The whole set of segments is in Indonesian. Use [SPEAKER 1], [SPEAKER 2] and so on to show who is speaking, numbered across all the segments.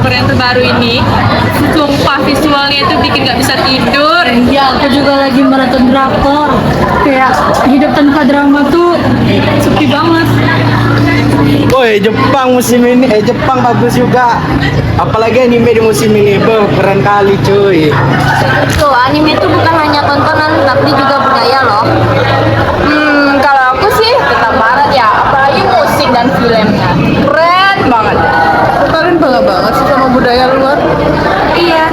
[SPEAKER 1] kabar yang terbaru ini. Sumpah visualnya itu bikin nggak bisa tidur.
[SPEAKER 2] Ya, aku juga lagi maraton drakor. Kayak hidup tanpa drama tuh sepi banget.
[SPEAKER 3] Woi, Jepang musim ini, Jepang bagus juga. Apalagi anime di musim ini, keren kali cuy.
[SPEAKER 2] Tuh, anime itu bukan hanya tontonan, tapi juga budaya loh.
[SPEAKER 1] Kalau aku sih tetap barat ya, apalagi musik dan filmnya. Keren banget. Kalian bangga banget sih sama budaya luar.
[SPEAKER 2] Iya,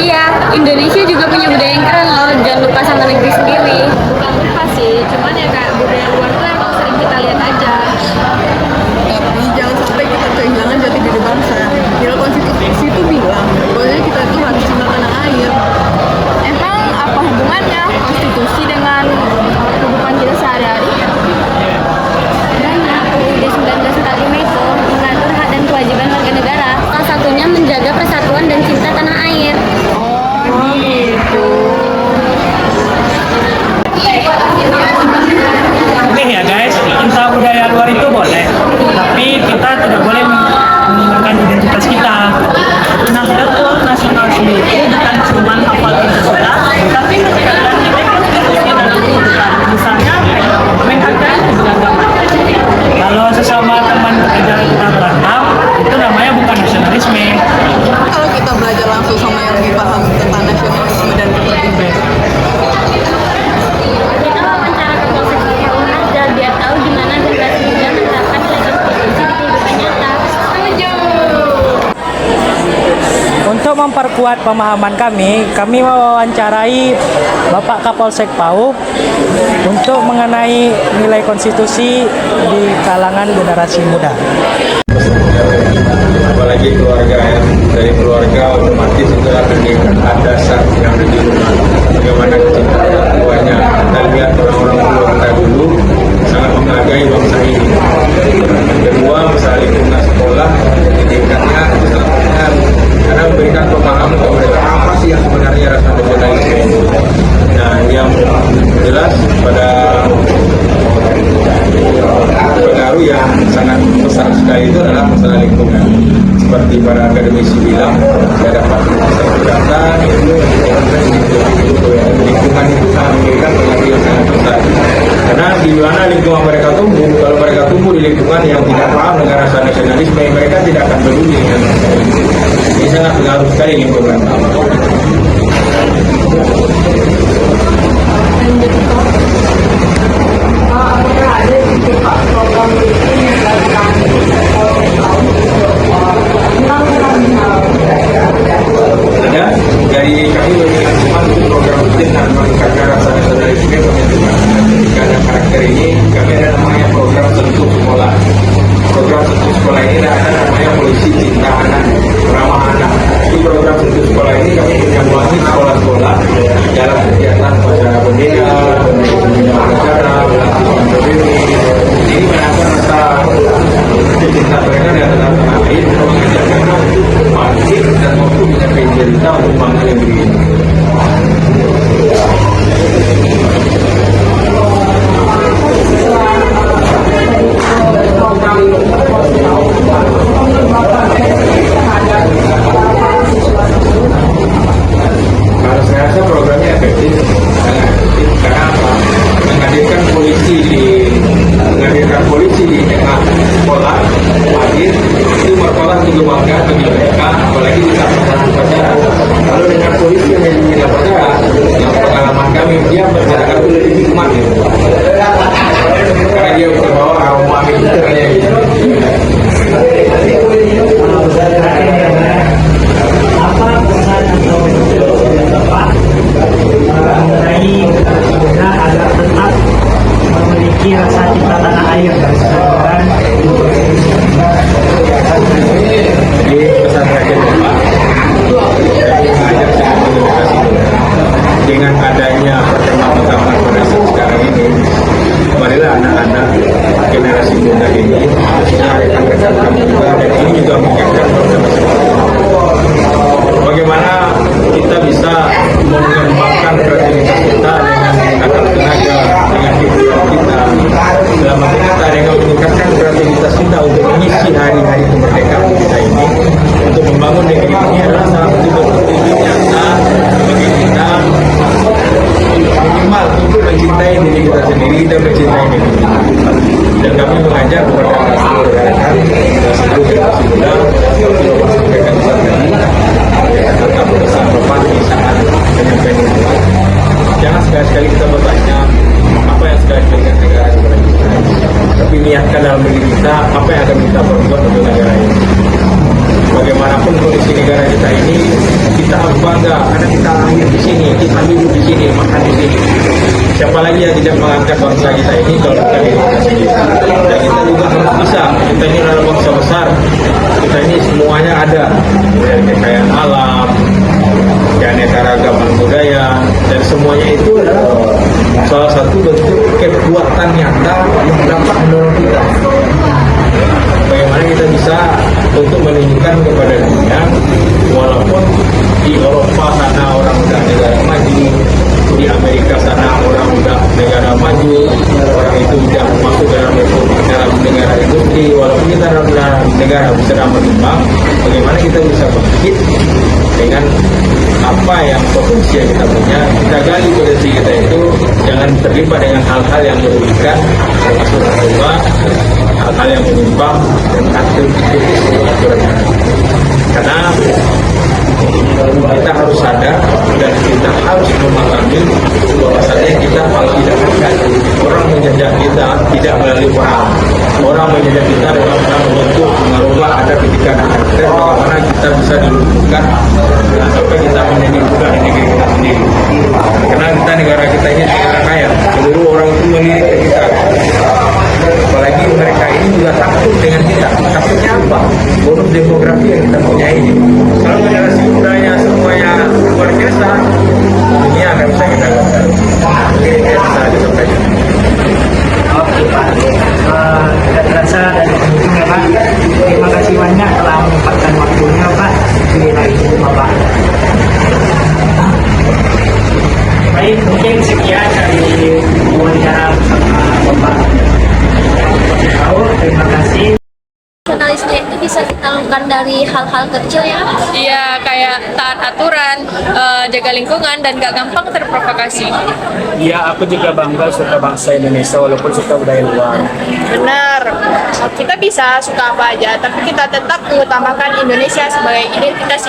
[SPEAKER 2] iya. Indonesia juga punya budaya yang keren loh. Jangan lupa sama negeri sendiri.
[SPEAKER 1] Apa sih, cuman ya kayak budaya luar tuh emang sering kita lihat aja.
[SPEAKER 4] Tapi jangan sampai kita kehilangan jati diri bangsa. Bila konstitusi itu bilang bahwa kita itu harus cinta tanah air.
[SPEAKER 1] Emang apa hubungannya konstitusi dengan kehidupan kita sehari-hari?
[SPEAKER 2] Banyak UUD 1945 itu mengatur hak dan kewajiban warga negara. Salah satunya menjaga persatuan dan cinta tanah air.
[SPEAKER 1] Oh gitu.
[SPEAKER 5] Nih ya guys, cinta budaya luar itu boleh, tapi kita tidak boleh meninggalkan identitas kita. Nahdlatul nasionalisme itu bukan cuma hafal Pancasila, tapi menegakkan nilai konstitusi dalam kehidupan. Misalnya, menghargai keberagaman. Kalau sesama teman bekerja kita berantem, itu namanya bukan nasionalisme.
[SPEAKER 4] Kalau kita belajar langsung sama yang lebih paham tentang nasionalisme dan kepentingan.
[SPEAKER 2] Kita wawancara ke Polsek Cipayung aja biar tahu gimana generasi muda menerapkan nilai konstitusi di kehidupan nyata. Setuju.
[SPEAKER 5] Untuk memperkuat pemahaman kami mewawancarai Bapak Kapolsek Pau untuk mengenai nilai konstitusi di kalangan generasi muda.
[SPEAKER 6] Apalagi keluarga ya, dari keluarga otomatis itu akan ada saat yang ada di rumah. Bagaimana kecintaan orang tuanya, kita lihat orang-orang tua kita dulu sangat menghargai bangsa ini. Yang kedua, masalah lingkungan sekolah, pendidikannya itu sangat benar karena memberikan pemahaman kepada mereka apa sih yang sebenarnya rasa nasionalisme itu. Nah, yang jelas pada pengaruh yang sangat besar sekali itu adalah masalah lingkungan. Seperti para akademisi bilang, saya dapat satu data itu lingkungan itu sangat memberikan pengaruh yang sangat besar. Karena di mana lingkungan mereka tumbuh, kalau mereka tumbuh di lingkungan yang tidak paham dengan rasa nasionalisme, mereka tidak akan peduli dengan nasionalisme. Ini sangat pengaruh sekali lingkungan. Ada dari kami berkaitan dengan program rutin dan meningkatkan rasa nasionalisme pembentukan pendidikan dan karakter ini, kami ada namanya program sentuh sekolah. Program sentuh sekolah ini ada namanya polisi cinta anak, ramah anak. Di program sentuh sekolah ini kami menyambangi sekolah-sekolah dalam kegiatan upacara bendera, pembinaan negara, pelantikan PBB. Ini menandakan rasa cinta mereka dan tanah air, mengajarkan bangkit dan mampu mencapai cerita untuk bangsa yang begini. Kalau saya rasa programnya efektif, sangat efektif. Karena apa? Menghadirkan polisi di tengah sekolah, hadir itu merupakan juga bangga bagi mereka, apalagi di saat upacara. Kalau dengan polisi yang di upacara, yang pengalaman kami dia masyarakat itu lebih hikmat gitu. Karena dia terbawa aroma militernya gitu.
[SPEAKER 5] Apa pesan atau Bapak mengenai bagaimana agar tetap memiliki rasa cinta tanah air dan kesadaran
[SPEAKER 6] Jadi pesan terakhir Bapak, saya mengajak semua generasi muda dengan adanya perkembangan generasi sekarang ini, sini, kita hidup di sini, makan di sini. Siapa lagi yang tidak mengangkat bangsa kita ini kalau bukan Indonesia sendiri? Dan kita juga harus bisa. Kita ini adalah bangsa besar. Kita ini semuanya ada, dari kekayaan alam, keanekaragaman budaya, dan semuanya itu adalah salah satu bentuk kekuatan nyata yang dapat mendorong kita. Bagaimana kita bisa untuk menunjukkan kepada dunia, walaupun di Eropa sana orang udah negara maju, di Amerika sana orang udah negara maju, orang itu udah masuk dalam negara industri, walaupun kita dalam negara sedang berkembang, bagaimana kita bisa bangkit dengan apa yang potensi yang kita punya, kita gali potensi kita itu, jangan terlibat dengan hal-hal yang merugikan, termasuk narkoba, hal-hal yang menyimpang dan aktivitas aturan. Karena kita harus sadar dan kita harus memahami bahwasanya kita tidak akan orang menjajah kita tidak melalui perang. Orang menjajah kita dalam bentuk mengubah ada ketika karakter bagaimana kita bisa dilumpuhkan sampai kita menjadi budak di negeri kita sendiri. Karena kita negara kita ini negara kaya, seluruh orang itu melirik ke kita. Apalagi mereka ini juga takut dengan kita. Takutnya apa? Bonus demografi yang kita punya ini. Kalau generasi mudanya semuanya luar biasa, ini akan bisa kita lakukan. Mungkin ini yang bisa disampaikan.
[SPEAKER 5] Oke Pak, tidak terasa dari pengunjung ya Pak. Terima kasih banyak telah menyempatkan waktunya Pak di wilayah ini Bapak. Baik, mungkin sekian dari wawancara bersama Bapak. Terima kasih.
[SPEAKER 2] Nasionalisme itu bisa kita lakukan dari hal-hal kecil ya.
[SPEAKER 1] Iya, kayak taat aturan, jaga lingkungan, dan gak gampang terprovokasi.
[SPEAKER 5] Ya, aku juga bangga suka bangsa Indonesia walaupun suka budaya luar.
[SPEAKER 1] Benar, kita bisa suka apa aja, tapi kita tetap mengutamakan Indonesia sebagai identitas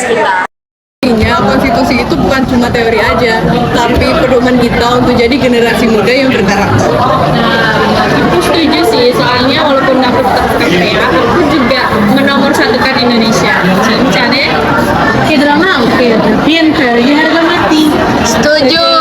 [SPEAKER 1] kita.
[SPEAKER 4] Intinya konstitusi itu bukan cuma teori aja, tapi pedoman kita untuk jadi generasi muda yang berkarakter.
[SPEAKER 2] Aku setuju sih, soalnya walaupun aku tetap kaya, aku juga menomorsatukan Indonesia. Cincane? Kita mau, tapi yang harga mati.
[SPEAKER 1] Setuju.